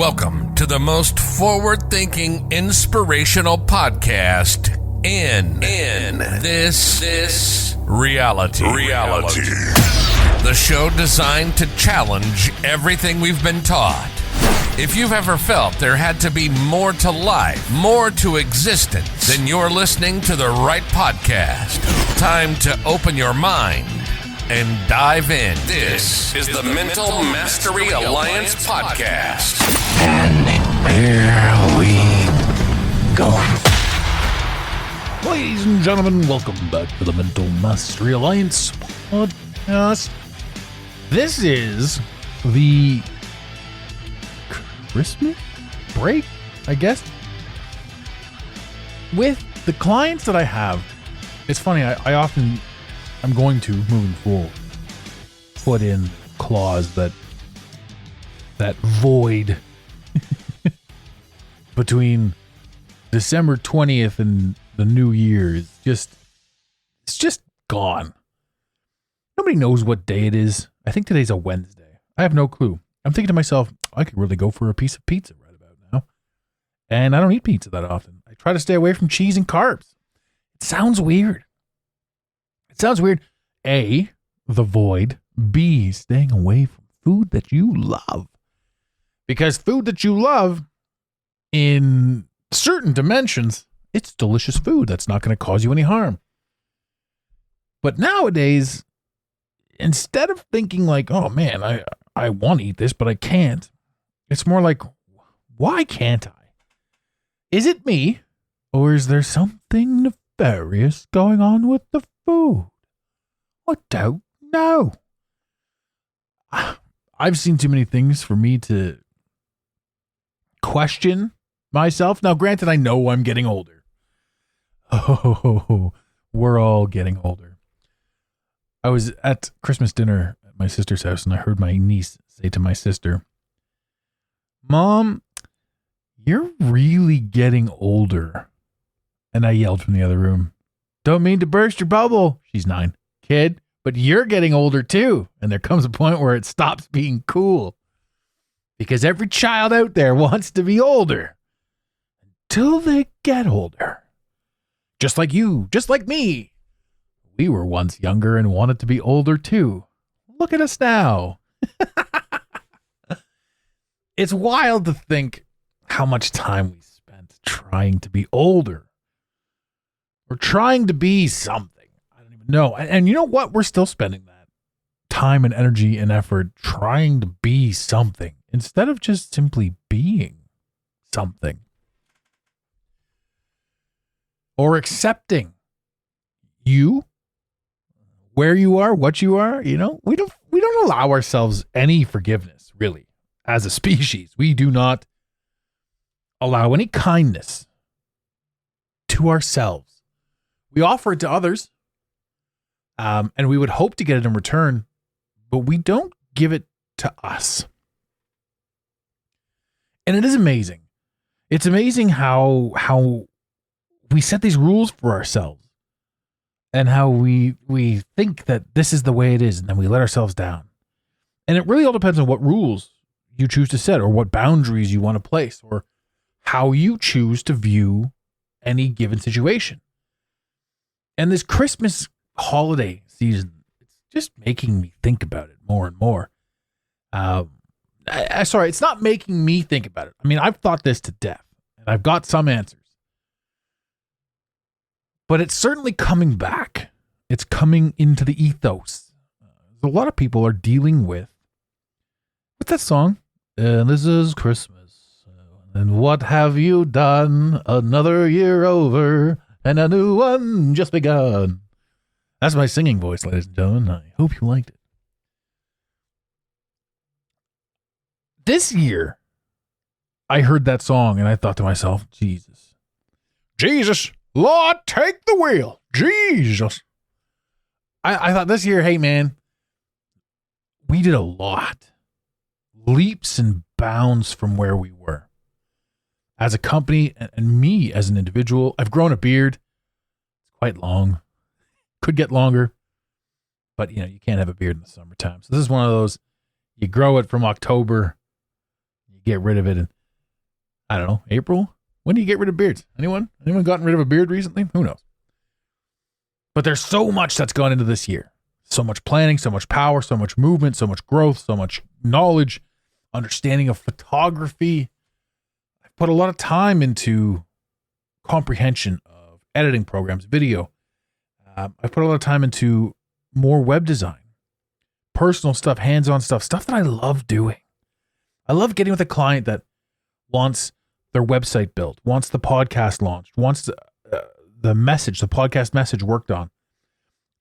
Welcome to the most forward-thinking, inspirational podcast in this reality. The show designed to challenge everything we've been taught. If you've ever felt there had to be more to life, more to existence, then you're listening to the right podcast. Time to open your mind and dive in. This is the Mental Mastery Alliance podcast. And here we go. Ladies and gentlemen, welcome back to the Mental Mastery Alliance podcast. This is the Christmas break, I guess. With the clients that I have, it's funny, I'm going to, moving forward, put in clause that void between December 20th and the New Year is it's just gone. Nobody knows what day it is. I think today's a Wednesday. I have no clue. I'm thinking to myself, I could really go for a piece of pizza right about now. And I don't eat pizza that often. I try to stay away from cheese and carbs. It sounds weird. A, the void. B, staying away from food that you love. Because food that you love, in certain dimensions, it's delicious food that's not going to cause you any harm. But nowadays, instead of thinking like, oh man, I want to eat this, but I can't. It's more like, why can't I? Is it me? Or is there something nefarious going on with the food? I don't know. I've seen too many things for me to question myself. Now, granted, I know I'm getting older. Oh, we're all getting older. I was at Christmas dinner at my sister's house, and I heard my niece say to my sister, "Mom, you're really getting older." And I yelled from the other room, "Don't mean to burst your bubble." She's 9. "Kid, but you're getting older too." And there comes a point where it stops being cool. Because every child out there wants to be older. Until they get older. Just like you, just like me. We were once younger and wanted to be older too. Look at us now. It's wild to think how much time we spent trying to be older. Or trying to be something. I don't even know. And you know what? We're still spending that time and energy and effort trying to be something instead of just simply being something. Or accepting you, where you are, what you are. You know, we don't allow ourselves any forgiveness, really, as a species. We do not allow any kindness to ourselves. We offer it to others, and we would hope to get it in return, but we don't give it to us. And it is amazing. It's amazing how we set these rules for ourselves and how we think that this is the way it is, and then we let ourselves down. And it really all depends on what rules you choose to set or what boundaries you want to place or how you choose to view any given situation. And this Christmas holiday season, it's just making me think about it more and more. Sorry, it's not making me think about it. I mean, I've thought this to death, and I've got some answers. But it's certainly coming back. It's coming into the ethos. A lot of people are dealing with, what's that song? This is Christmas. And what have you done? Another year over, and a new one just begun. That's my singing voice, ladies and gentlemen. I hope you liked it. This year, I heard that song and I thought to myself, Jesus, Lord, take the wheel. Jesus. I thought this year, hey man, we did a lot. Leaps and bounds from where we were. As a company and me as an individual, I've grown a beard. It's quite long. Could get longer. But, you know, you can't have a beard in the summertime. So this is one of those, you grow it from October, you You get rid of it in, I don't know, April? When do you get rid of beards? Anyone gotten rid of a beard recently? Who knows? But there's so much that's gone into this year. So much planning, so much power, so much movement, so much growth, so much knowledge, understanding of photography. I've put a lot of time into comprehension of editing programs, video. I've put a lot of time into more web design, personal stuff, hands-on stuff that I love doing. I love getting with a client that wants their website built, wants the podcast launched, wants the podcast message worked on.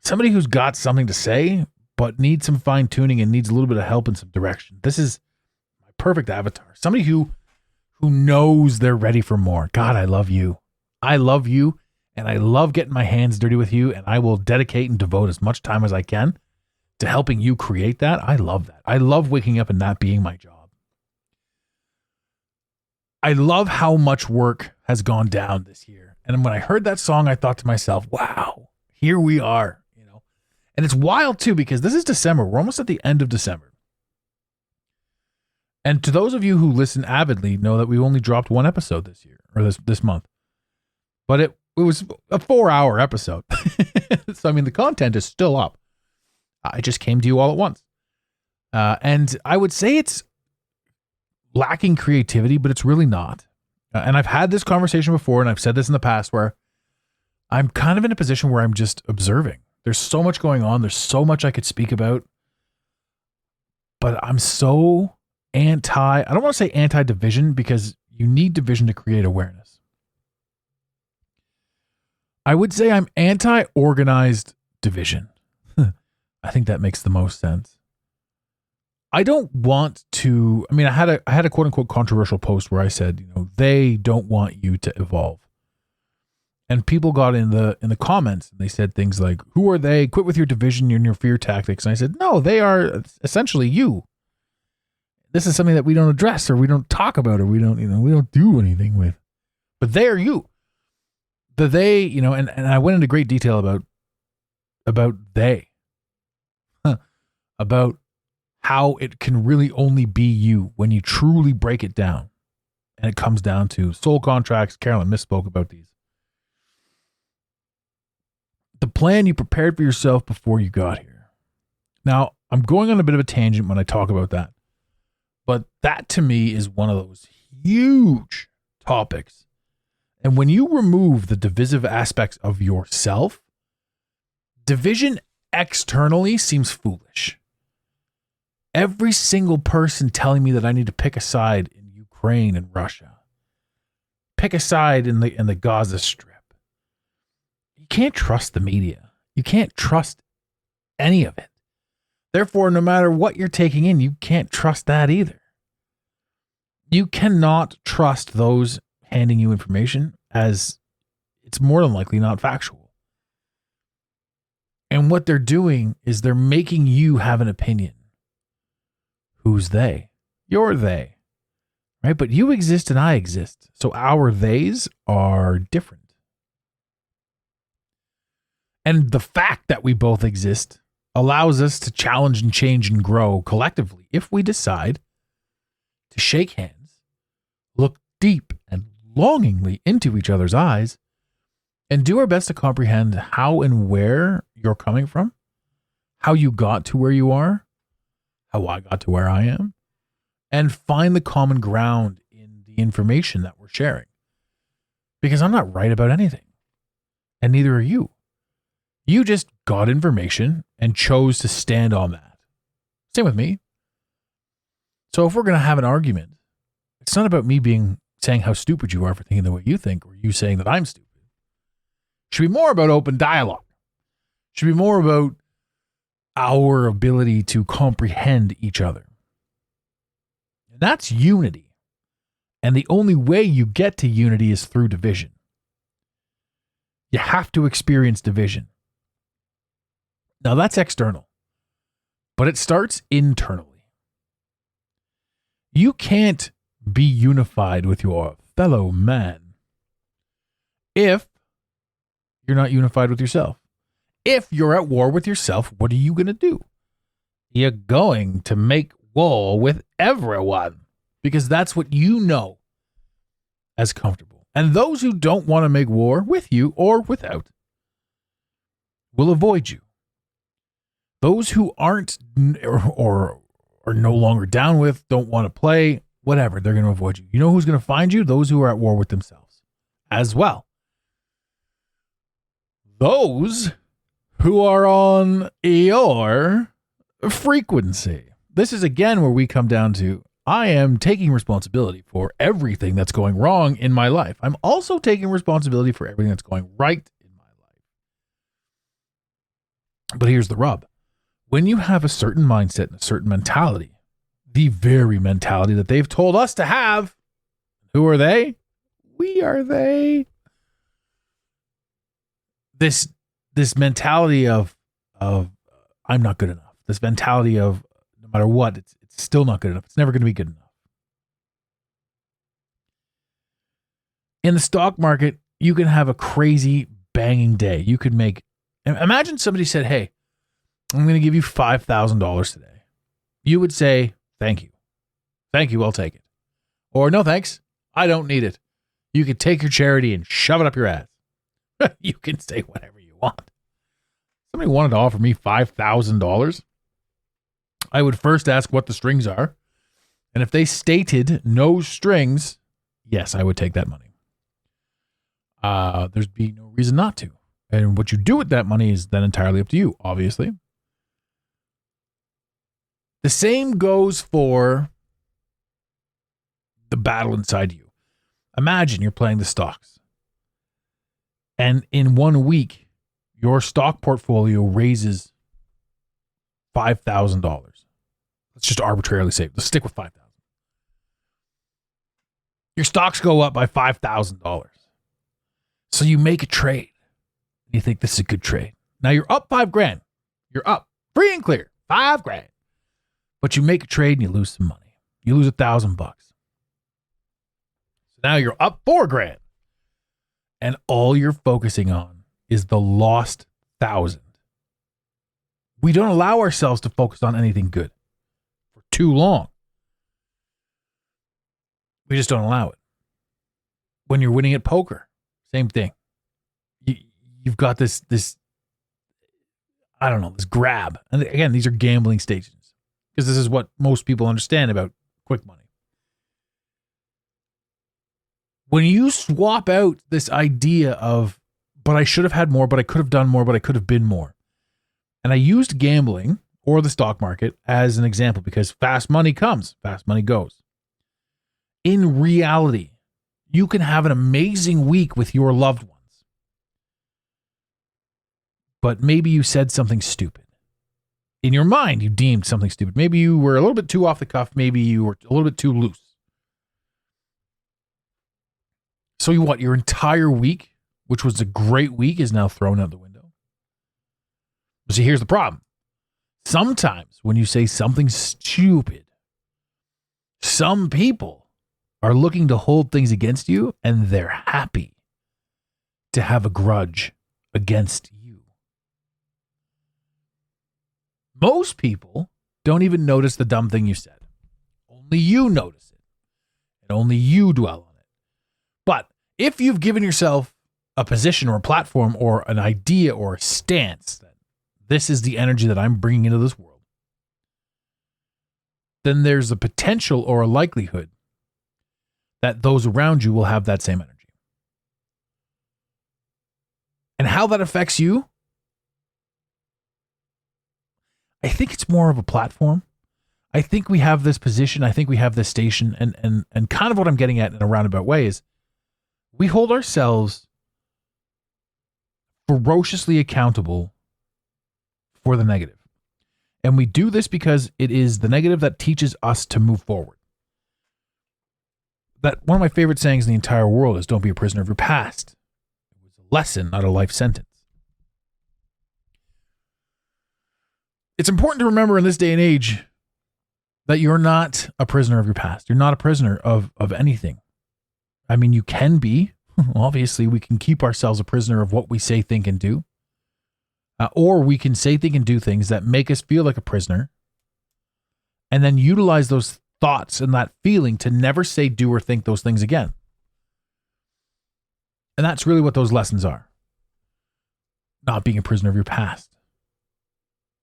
Somebody who's got something to say, but needs some fine tuning and needs a little bit of help and some direction. This is my perfect avatar. Somebody who knows they're ready for more. God, I love you. I love you, and I love getting my hands dirty with you, and I will dedicate and devote as much time as I can to helping you create that. I love that. I love waking up and that being my job. I love how much work has gone down this year. And when I heard that song, I thought to myself, wow, here we are. And it's wild too, because this is December. We're almost at the end of December. And to those of you who listen avidly know that we only dropped one episode this year or this month. But it was a 4-hour episode. So, I mean, the content is still up. I just came to you all at once. And I would say it's lacking creativity, but it's really not. And I've had this conversation before, and I've said this in the past, where I'm kind of in a position where I'm just observing. There's so much going on. There's so much I could speak about. But I'm so I don't want to say anti-division, because you need division to create awareness. I would say I'm anti-organized division. I think that makes the most sense. I don't want to, I mean, I had a quote unquote controversial post where I said, they don't want you to evolve. And people got in the comments and they said things like, who are they? Quit with your division and your fear tactics. And I said, no, they are essentially you. This is something that we don't address, or we don't talk about, or we don't do anything with. But they are you. And I went into great detail about they. About how it can really only be you when you truly break it down. And it comes down to soul contracts. Carolyn misspoke about these. The plan you prepared for yourself before you got here. Now, I'm going on a bit of a tangent when I talk about that. But that to me is one of those huge topics. And when you remove the divisive aspects of yourself, division externally seems foolish. Every single person telling me that I need to pick a side in Ukraine and Russia, pick a side in the Gaza Strip. You can't trust the media. You can't trust any of it. Therefore, no matter what you're taking in, you can't trust that either. You cannot trust those handing you information, as it's more than likely not factual. And what they're doing is they're making you have an opinion. Who's they? You're they. Right? But you exist and I exist. So our theys are different. And the fact that we both exist allows us to challenge and change and grow collectively if we decide to shake hands, look deep and longingly into each other's eyes, and do our best to comprehend how and where you're coming from, how you got to where you are, how I got to where I am, and find the common ground in the information that we're sharing. Because I'm not right about anything, and neither are you. You just got information and chose to stand on that. Same with me. So if we're going to have an argument, it's not about me saying how stupid you are for thinking the way you think, or you saying that I'm stupid. It should be more about open dialogue. It should be more about our ability to comprehend each other. And that's unity. And the only way you get to unity is through division. You have to experience division. Now that's external, but it starts internally. You can't be unified with your fellow man if you're not unified with yourself. If you're at war with yourself, what are you going to do? You're going to make war with everyone. because that's what you know as comfortable. And those who don't want to make war with you or without will avoid you. Those who aren't or are no longer down with, don't want to play, whatever, they're going to avoid you. You know who's going to find you? Those who are at war with themselves as well. Those who are on your frequency. This is again where we come down to, I am taking responsibility for everything that's going wrong in my life. I'm also taking responsibility for everything that's going right in my life. But here's the rub. When you have a certain mindset and a certain mentality, the very mentality that they've told us to have, who are they? We are they. This mentality of I'm not good enough. This mentality of no matter what, it's still not good enough. It's never going to be good enough. In the stock market, you can have a crazy banging day. You could make, imagine somebody said, hey, I'm going to give you $5,000 today. You would say, thank you. Thank you, I'll take it. Or no thanks, I don't need it. You could take your charity and shove it up your ass. You can say whatever you want. Somebody wanted to offer me $5,000. I would first ask what the strings are. And if they stated no strings, yes, I would take that money. There'd be no reason not to. And what you do with that money is then entirely up to you, obviously. The same goes for the battle inside you. Imagine you're playing the stocks. And in 1 week, your stock portfolio raises $5,000. Let's just arbitrarily say, let's stick with $5,000. Your stocks go up by $5,000. So you make a trade. You think this is a good trade. Now you're up $5,000. You're up free and clear, $5,000. But you make a trade and you lose some money. You lose $1,000. So now you're up $4,000. And all you're focusing on is the lost 1,000. We don't allow ourselves to focus on anything good for too long. We just don't allow it. When you're winning at poker, same thing. You've got this I don't know, this grab. And again, these are gambling stations because this is what most people understand about quick money. When you swap out this idea of, but I should have had more, but I could have done more, but I could have been more. And I used gambling or the stock market as an example because fast money comes, fast money goes. In reality, you can have an amazing week with your loved ones. But maybe you said something stupid. In your mind, you deemed something stupid. Maybe you were a little bit too off the cuff. Maybe you were a little bit too loose. So your entire week, which was a great week, is now thrown out the window. See, here's the problem. Sometimes when you say something stupid, some people are looking to hold things against you and they're happy to have a grudge against you. Most people don't even notice the dumb thing you said. Only you notice it. And only you dwell on it. But if you've given yourself a position or a platform or an idea or a stance that this is the energy that I'm bringing into this world, then there's a potential or a likelihood that those around you will have that same energy. And how that affects you, I think it's more of a platform. I think we have this position. I think we have this station. And kind of what I'm getting at in a roundabout way is we hold ourselves ferociously accountable for the negative. And we do this because it is the negative that teaches us to move forward. That one of my favorite sayings in the entire world is don't be a prisoner of your past. It was a lesson, not a life sentence. It's important to remember in this day and age that you're not a prisoner of your past. You're not a prisoner of anything. I mean, you can be. Obviously, we can keep ourselves a prisoner of what we say, think, and do. Or we can say, think, and do things that make us feel like a prisoner and then utilize those thoughts and that feeling to never say, do, or think those things again. And that's really what those lessons are. Not being a prisoner of your past.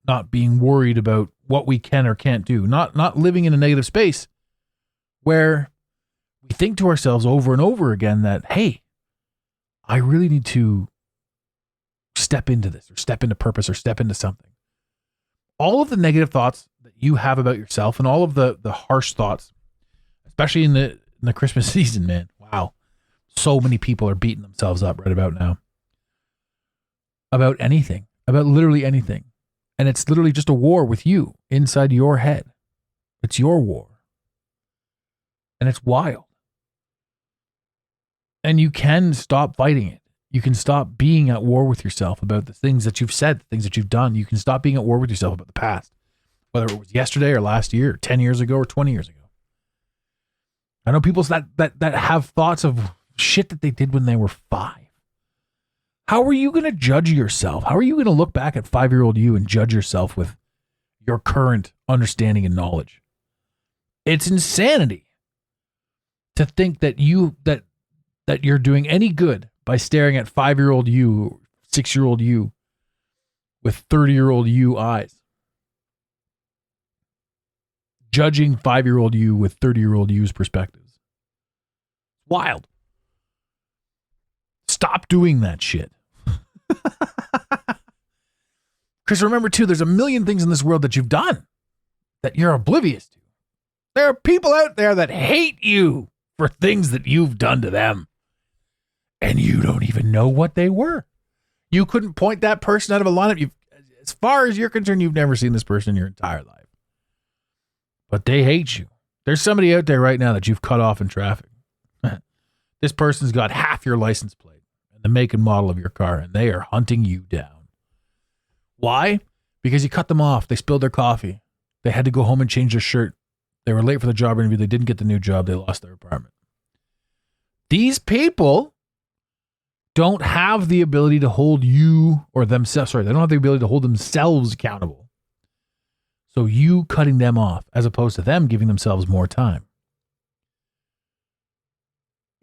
Not being worried about what we can or can't do. Not living in a negative space where we think to ourselves over and over again that, hey, I really need to step into this, or step into purpose, or step into something. All of the negative thoughts that you have about yourself, and all of the harsh thoughts, especially in the Christmas season, man. Wow. So many people are beating themselves up right about now. About anything. About literally anything. And it's literally just a war with you inside your head. It's your war. And it's wild. And you can stop fighting it. You can stop being at war with yourself about the things that you've said, the things that you've done. You can stop being at war with yourself about the past, whether it was yesterday or last year, or 10 years ago or 20 years ago. I know people that have thoughts of shit that they did when they were 5. How are you going to judge yourself? How are you going to look back at 5-year-old you and judge yourself with your current understanding and knowledge? It's insanity to think that you're doing any good by staring at 5-year-old you, 6-year-old you with 30-year-old you eyes. Judging 5-year-old you with 30-year-old you's perspectives. Wild. Stop doing that shit. Chris, remember too, there's a million things in this world that you've done that you're oblivious to. There are people out there that hate you for things that you've done to them. And you don't even know what they were. You couldn't point that person out of a lineup. As far as you're concerned, you've never seen this person in your entire life. But they hate you. There's somebody out there right now that you've cut off in traffic. This person's got half your license plate and the make and model of your car, and they are hunting you down. Why? Because you cut them off. They spilled their coffee. They had to go home and change their shirt. They were late for the job interview. They didn't get the new job. They lost their apartment. These people don't have the ability to hold you or themselves. Sorry, they don't have the ability to hold themselves accountable. So you cutting them off as opposed to them giving themselves more time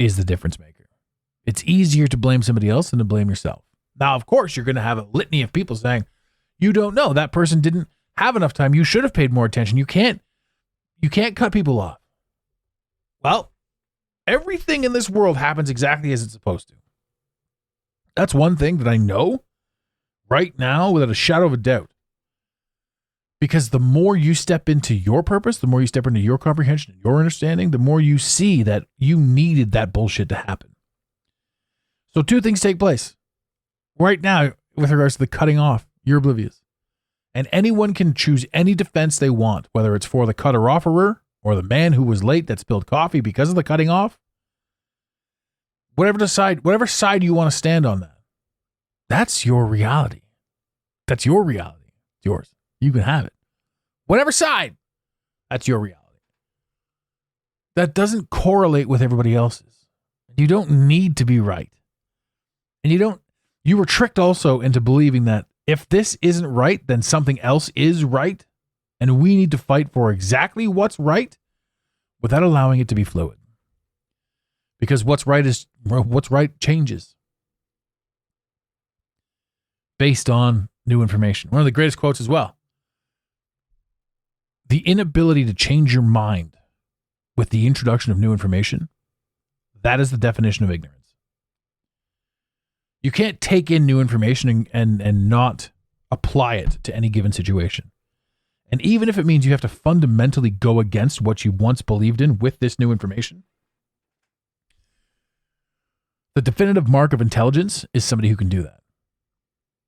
is the difference maker. It's easier to blame somebody else than to blame yourself. Now, of course, you're going to have a litany of people saying, you don't know, that person didn't have enough time. You should have paid more attention. You can't cut people off. Well, everything in this world happens exactly as it's supposed to. That's one thing that I know right now without a shadow of a doubt. Because the more you step into your purpose, the more you step into your comprehension, your understanding, the more you see that you needed that bullshit to happen. So 2 things take place. Right now, with regards to the cutting off, you're oblivious. And anyone can choose any defense they want, whether it's for the cutter-offerer or the man who was late that spilled coffee because of the cutting off. Whatever side you want to stand on that. That's your reality. That's your reality. It's yours. You can have it. Whatever side, that's your reality. That doesn't correlate with everybody else's. You don't need to be right. And you were tricked also into believing that if this isn't right, then something else is right. And we need to fight for exactly what's right without allowing it to be fluid. Because what's right changes based on new information. One of the greatest quotes as well. The inability to change your mind with the introduction of new information, that is the definition of ignorance. You can't take in new information and not apply it to any given situation. And even if it means you have to fundamentally go against what you once believed in with this new information, the definitive mark of intelligence is somebody who can do that.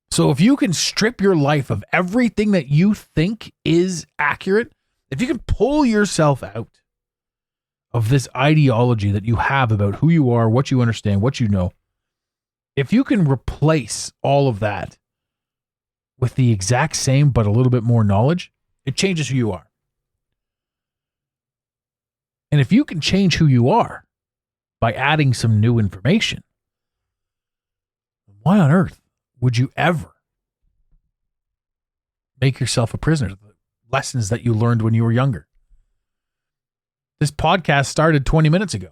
So if you can strip your life of everything that you think is accurate, if you can pull yourself out of this ideology that you have about who you are, what you understand, what you know, if you can replace all of that with the exact same but a little bit more knowledge, it changes who you are. And if you can change who you are by adding some new information, why on earth would you ever make yourself a prisoner of the lessons that you learned when you were younger? This podcast started 20 minutes ago.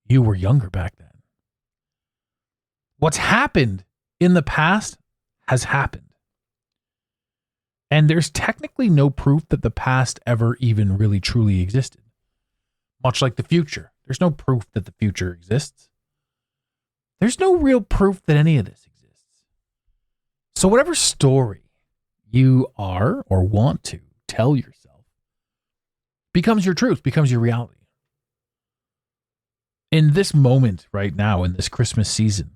You were younger back then. What's happened in the past has happened. And there's technically no proof that the past ever even really truly existed. Much like the future. There's no proof that the future exists. There's no real proof that any of this exists. So whatever story you are or want to tell yourself becomes your truth, becomes your reality. In this moment right now, in this Christmas season,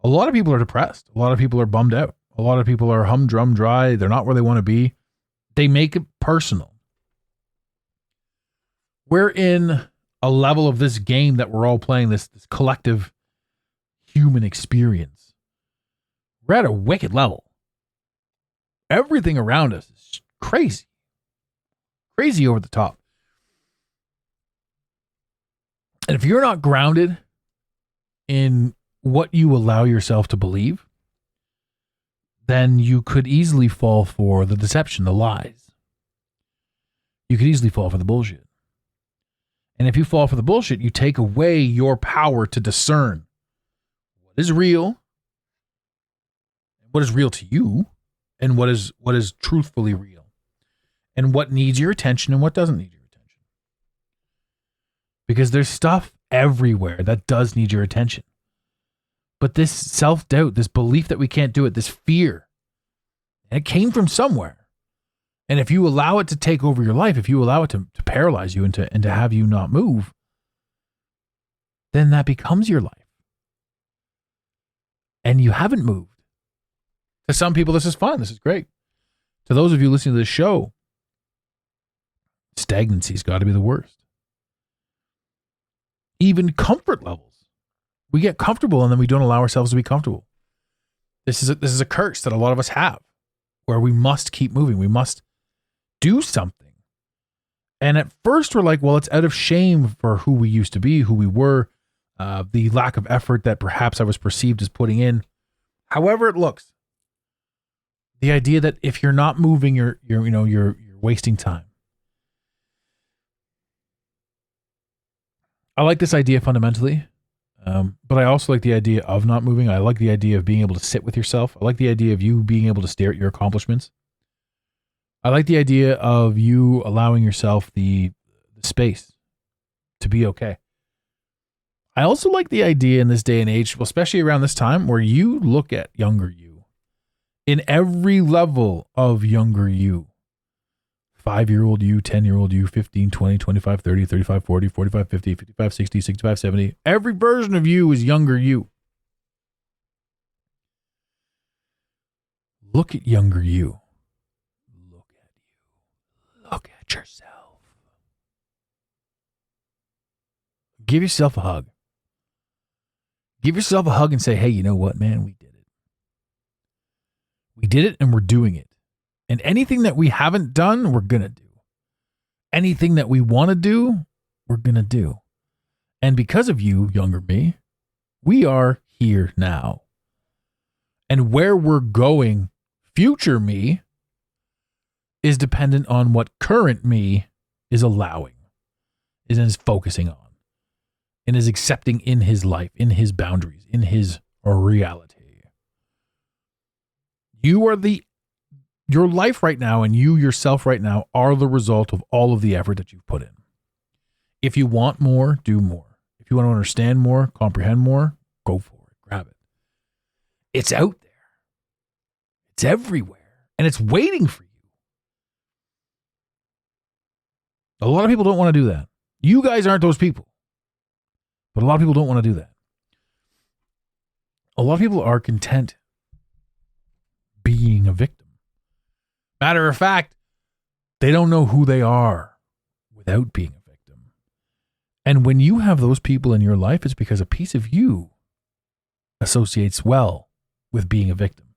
a lot of people are depressed. A lot of people are bummed out. A lot of people are humdrum dry. They're not where they want to be. They make it personal. We're in a level of this game that we're all playing, this collective human experience. We're at a wicked level. Everything around us is crazy. Crazy over the top. And if you're not grounded in what you allow yourself to believe, then you could easily fall for the deception, the lies. You could easily fall for the bullshit. And if you fall for the bullshit, you take away your power to discern what is real, what is real to you, and what is truthfully real, and what needs your attention and what doesn't need your attention. Because there's stuff everywhere that does need your attention. But this self-doubt, this belief that we can't do it, this fear, and it came from somewhere. And if you allow it to take over your life, if you allow it to paralyze you and to have you not move, then that becomes your life. And you haven't moved. To some people, this is fun. This is great. To those of you listening to this show, stagnancy's got to be the worst. Even comfort levels. We get comfortable and then we don't allow ourselves to be comfortable. This is a curse that a lot of us have, where we must keep moving. We must do something. And at first we're like, well, it's out of shame for who we used to be, who we were, the lack of effort that perhaps I was perceived as putting in. However it looks, the idea that if you're not moving, you're wasting time. I like this idea fundamentally. But I also like the idea of not moving. I like the idea of being able to sit with yourself. I like the idea of you being able to stare at your accomplishments. I like the idea of you allowing yourself the space to be okay. I also like the idea in this day and age, well, especially around this time, where you look at younger you in every level of younger you. 5-year-old you, 10-year-old you, 15, 20, 25, 30, 35, 40, 45, 50, 55, 60, 65, 70. Every version of you is younger you. Look at younger you. Look at you. Look at yourself. Give yourself a hug. Give yourself a hug and say, hey, you know what, man? We did it. We did it and we're doing it. And anything that we haven't done, we're going to do. Anything that we want to do, we're going to do. And because of you, younger me, we are here now. And where we're going, future me, is dependent on what current me is allowing, is focusing on, and is accepting in his life, in his boundaries, in his reality. Your life right now and you yourself right now are the result of all of the effort that you've put in. If you want more, do more. If you want to understand more, comprehend more, go for it. Grab it. It's out there. It's everywhere. And it's waiting for you. A lot of people don't want to do that. You guys aren't those people. But a lot of people don't want to do that. A lot of people are content being a victim. Matter of fact, they don't know who they are without being a victim. And when you have those people in your life, it's because a piece of you associates well with being a victim.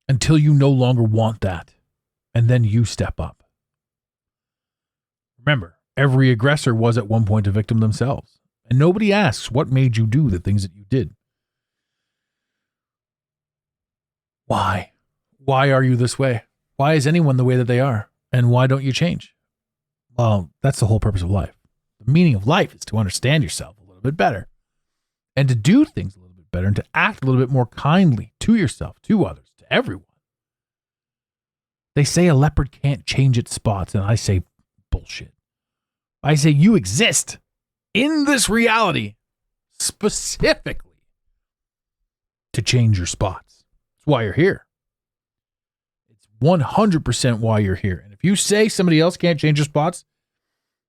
Until you no longer want that. And then you step up. Remember, every aggressor was at one point a victim themselves. And nobody asks what made you do the things that you did. Why? Why are you this way? Why is anyone the way that they are? And why don't you change? Well, that's the whole purpose of life. The meaning of life is to understand yourself a little bit better and to do things a little bit better and to act a little bit more kindly to yourself, to others, to everyone. They say a leopard can't change its spots, and I say bullshit. I say you exist in this reality specifically to change your spots. That's why you're here. It's 100% why you're here. And if you say somebody else can't change your spots,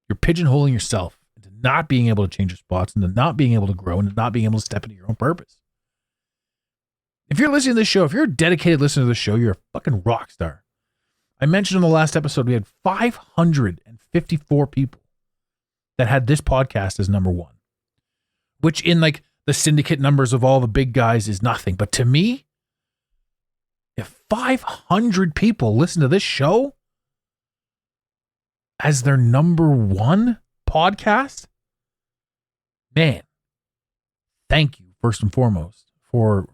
you're pigeonholing yourself into not being able to change your spots, into not being able to grow, and not being able to step into your own purpose. If you're listening to this show, if you're a dedicated listener to this show, you're a fucking rock star. I mentioned in the last episode, we had 554 people that had this podcast as number one, which in like the syndicate numbers of all the big guys is nothing. But to me, if 500 people listen to this show as their number one podcast, man, thank you first and foremost for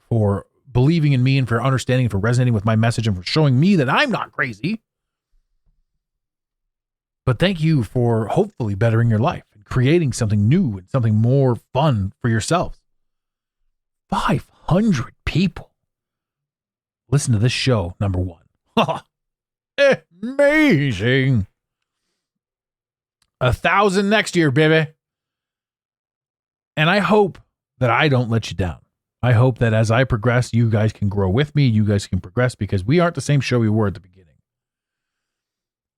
believing in me and for understanding, for resonating with my message and for showing me that I'm not crazy. But thank you for hopefully bettering your life and creating something new and something more fun for yourselves. 500 people listen to this show, number one. Amazing. 1,000 next year, baby. And I hope that I don't let you down. I hope that as I progress, you guys can grow with me. You guys can progress because we aren't the same show we were at the beginning.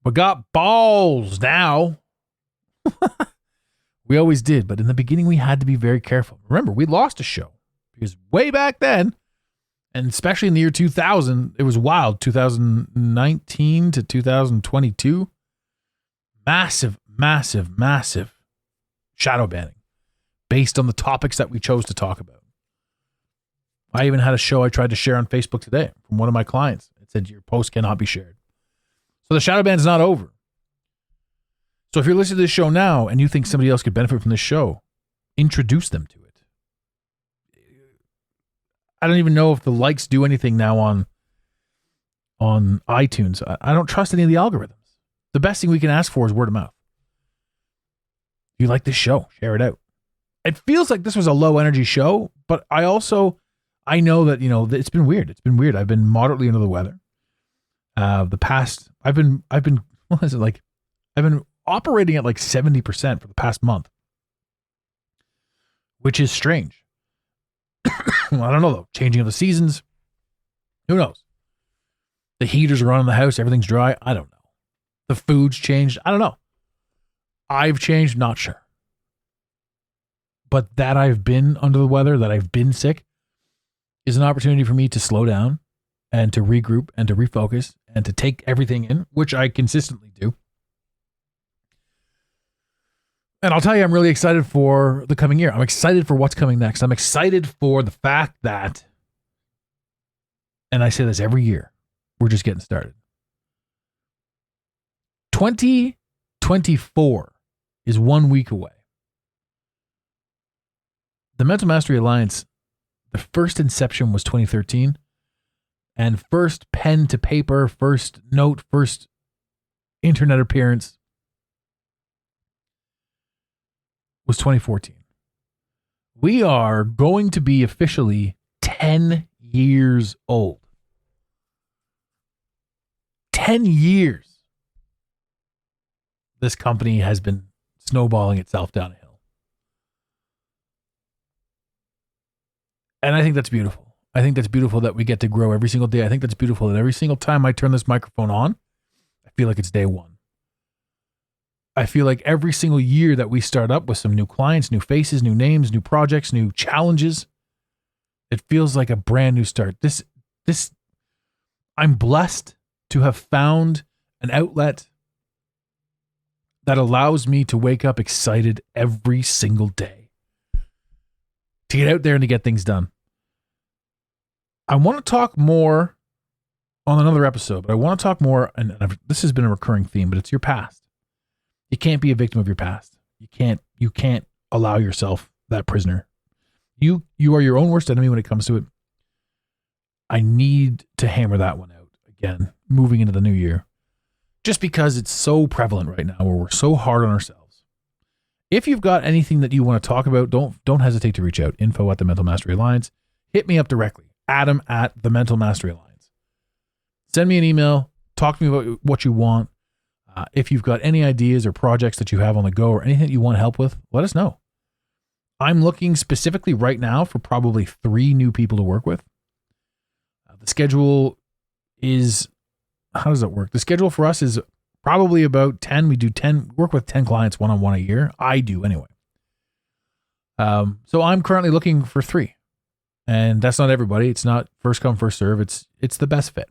We got balls now. We always did, but in the beginning, we had to be very careful. Remember, we lost a show because way back then, and especially in the year 2000, it was wild. 2019 to 2022, massive shadow banning based on the topics that we chose to talk about. I even had a show I tried to share on Facebook today from one of my clients. It said your post cannot be shared. So the shadow ban is not over. So if you're listening to this show now and you think somebody else could benefit from this show, introduce them to it. I don't even know if the likes do anything now on iTunes. I don't trust any of the algorithms. The best thing we can ask for is word of mouth. If you like this show, share it out. It feels like this was a low energy show, but I know that, it's been weird. It's been weird. I've been moderately under the weather. I've been what is it like? I've been operating at like 70% for the past month, which is strange. Well, I don't know though. Changing of the seasons. Who knows? The heaters are on in the house. Everything's dry. I don't know. The food's changed. I don't know. I've changed. Not sure. But that I've been under the weather, that I've been sick, is an opportunity for me to slow down and to regroup and to refocus and to take everything in, which I consistently do. And I'll tell you, I'm really excited for the coming year. I'm excited for what's coming next. I'm excited for the fact that, and I say this every year, we're just getting started. 2024 is 1 week away. The Mental Mastery Alliance, the first inception was 2013. And first pen to paper, first note, first internet appearance was 2014. We are going to be officially 10 years old. 10 years. This company has been snowballing itself down a hill. And I think that's beautiful. I think that's beautiful that we get to grow every single day. I think that's beautiful that every single time I turn this microphone on, I feel like it's day one. I feel like every single year that we start up with some new clients, new faces, new names, new projects, new challenges, it feels like a brand new start. I'm blessed to have found an outlet that allows me to wake up excited every single day to get out there and to get things done. I want to talk more on another episode, but I want to talk more, and this has been a recurring theme, but it's your past. You can't be a victim of your past. You can't allow yourself that prisoner. You are your own worst enemy when it comes to it. I need to hammer that one out again, moving into the new year. just because it's so prevalent right now where we're so hard on ourselves. If you've got anything that you want to talk about, don't hesitate to reach out. Info at the Mental Mastery Alliance. Hit me up directly. Adam at the Mental Mastery Alliance. Send me an email. Talk to me about what you want. If you've got any ideas or projects that you have on the go or anything that you want help with, let us know. I'm looking specifically right now for probably 3 new people to work with. The schedule is, how does it work? The schedule for us is probably about 10. We do 10, work with 10 clients one-on-one a year. I do anyway. So I'm currently looking for 3. And that's not everybody. It's not first come, first serve. It's the best fit.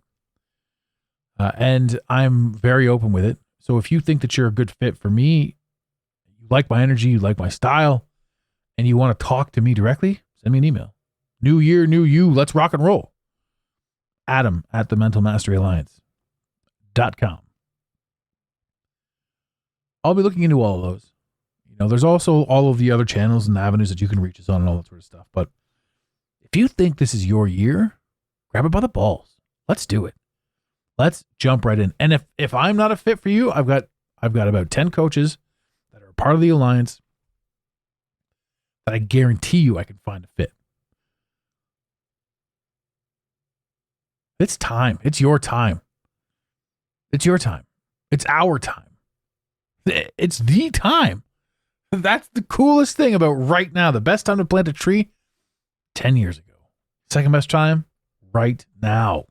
And I'm very open with it. So if you think that you're a good fit for me, you like my energy, you like my style, and you want to talk to me directly, send me an email. New year, new you, let's rock and roll. Adam at the mentalmasteryalliance.com. I'll be looking into all of those. There's also all of the other channels and avenues that you can reach us on and all that sort of stuff. But if you think this is your year, grab it by the balls. Let's do it. Let's jump right in. And if I'm not a fit for you, I've got about 10 coaches that are part of the Alliance that I guarantee you I can find a fit. It's time. It's your time. It's your time. It's our time. It's the time. That's the coolest thing about right now. The best time to plant a tree, 10 years ago. Second best time, right now.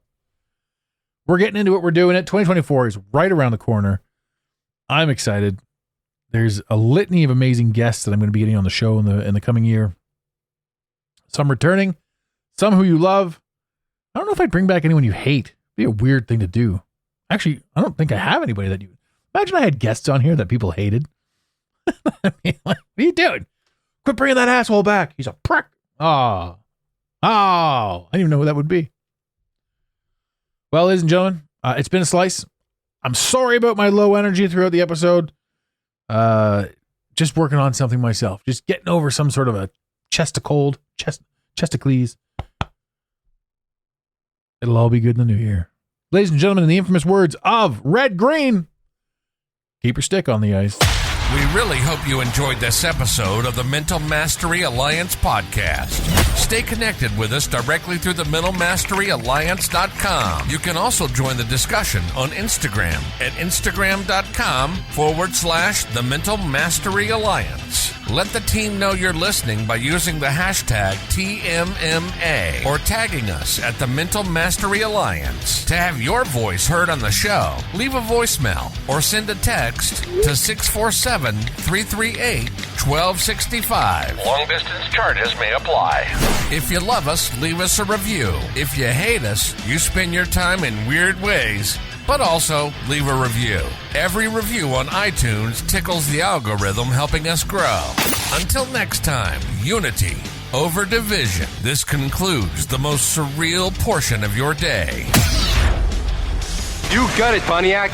We're getting into it. We're doing it. 2024 is right around the corner. I'm excited. There's a litany of amazing guests that I'm going to be getting on the show in the coming year. Some returning, some who you love. I don't know if I'd bring back anyone you hate. It'd be a weird thing to do. Actually, I don't think I have anybody that you... Imagine I had guests on here that people hated. I mean, what are you doing? Quit bringing that asshole back. He's a prick. Oh, I didn't even know who that would be. Well, ladies and gentlemen, it's been a slice. I'm sorry about my low energy throughout the episode. Just working on something myself. Just getting over some sort of a chest of cold, chesticles. It'll all be good in the new year. Ladies and gentlemen, in the infamous words of Red Green, keep your stick on the ice. We really hope you enjoyed this episode of the Mental Mastery Alliance podcast. Stay connected with us directly through the mentalmasteryalliance.com. You can also join the discussion on Instagram at instagram.com/the Mental Mastery Alliance. Let the team know you're listening by using the hashtag TMMA or tagging us at the Mental Mastery Alliance. To have your voice heard on the show, leave a voicemail or send a text to 647-338-1265. Long distance charges may apply. If you love us, leave us a review. If you hate us, you spend your time in weird ways, but also leave a review. Every review on iTunes tickles the algorithm, helping us grow. Until next time, unity over division. This concludes the most surreal portion of your day. You got it, Pontiac.